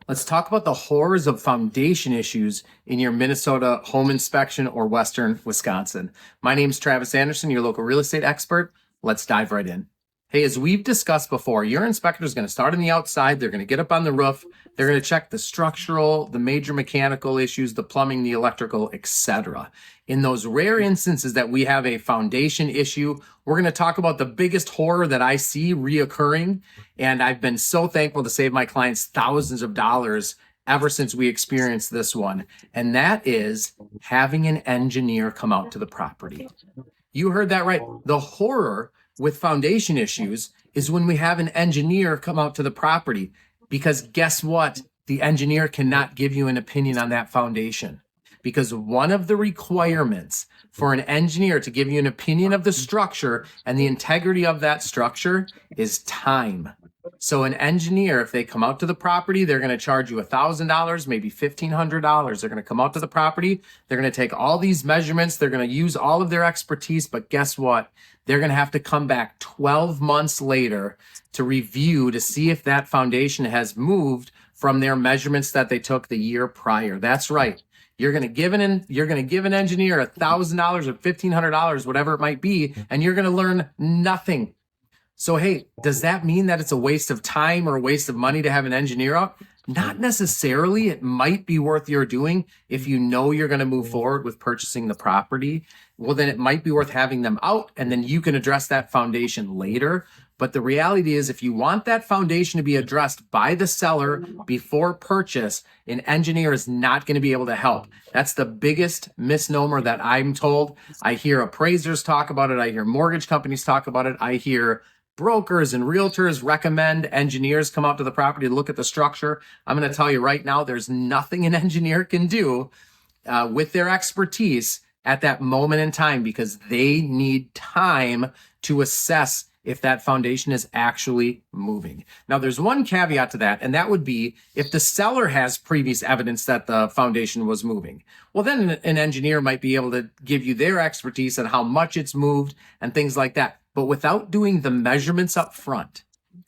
Let's talk about the horrors of foundation issues in your Minnesota home inspection or Western Wisconsin. My name is Travis Anderson, your local real estate expert. Let's dive right in. Hey, as we've discussed before, your inspector is going to start on the outside. They're going to get up on the roof. They're going to check the structural, the major mechanical issues, the plumbing, the electrical, etc. In those rare instances that we have a foundation issue, we're going to talk about the biggest horror that I see reoccurring. And I've been so thankful to save my clients thousands of dollars ever since we experienced this one. And that is having an engineer come out to the property. You heard that right. The horror with foundation issues is when we have an engineer come out to the property, because guess what? The engineer cannot give you an opinion on that foundation, because one of the requirements for an engineer to give you an opinion of the structure and the integrity of that structure is time. So an engineer, if they come out to the property, they're going to charge you $1,000, maybe $1,500. They're going to come out to the property. They're going to take all these measurements. They're going to use all of their expertise. But guess what? They're going to have to come back 12 months later to review to see if that foundation has moved from their measurements that they took the year prior. That's right. You're going to give an engineer $1,000 or $1,500, whatever it might be, and you're going to learn nothing. So, hey, does that mean that it's a waste of time or a waste of money to have an engineer out? Not necessarily. It might be worth your doing if you know you're going to move forward with purchasing the property. Well, then it might be worth having them out, and then you can address that foundation later. But the reality is, if you want that foundation to be addressed by the seller before purchase, an engineer is not going to be able to help. That's the biggest misnomer that I'm told. I hear appraisers talk about it. I hear mortgage companies talk about it. I hear brokers and realtors recommend engineers come out to the property to look at the structure. I'm going to tell you right now, there's nothing an engineer can do with their expertise at that moment in time, because they need time to assess if that foundation is actually moving. Now, there's one caveat to that, and that would be if the seller has previous evidence that the foundation was moving. Well, then an engineer might be able to give you their expertise on how much it's moved and things like that. But without doing the measurements up front,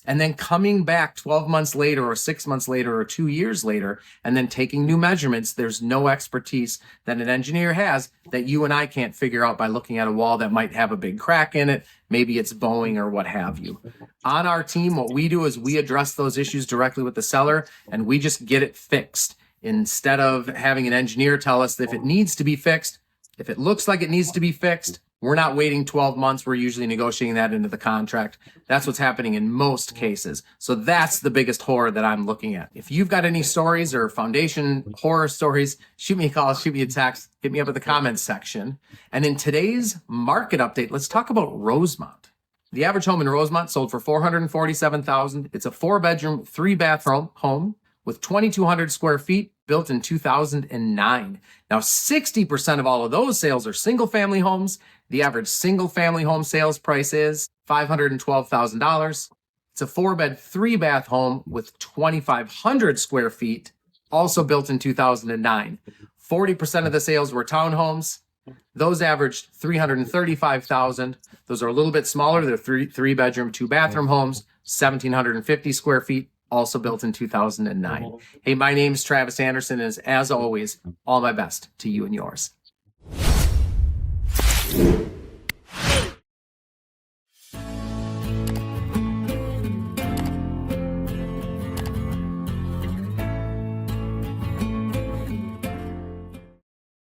and then coming back 12 months later or 6 months later or 2 years later, and then taking new measurements, there's no expertise that an engineer has that you and I can't figure out by looking at a wall that might have a big crack in it. Maybe it's bowing or what have you. On our team, what we do is we address those issues directly with the seller, and we just get it fixed instead of having an engineer tell us if it needs to be fixed. If it looks like it needs to be fixed, we're not waiting 12 months. We're usually negotiating that into the contract. That's what's happening in most cases. So that's the biggest horror that I'm looking at. If you've got any stories or foundation horror stories, shoot me a call, shoot me a text, hit me up in the comments section. And in today's market update, let's talk about Rosemont. The average home in Rosemont sold for $447,000. It's a 4-bedroom, 3-bathroom home with 2,200 square feet, built in 2009. Now, 60% of all of those sales are single-family homes. The average single-family home sales price is $512,000. It's a 4-bed, 3-bath home with 2,500 square feet, also built in 2009. 40% of the sales were townhomes. Those averaged $335,000. Those are a little bit smaller. They're 3-bedroom, 2-bathroom homes, 1,750 square feet, also built in 2009. Hey, my name's Travis Anderson, and as always, all my best to you and yours.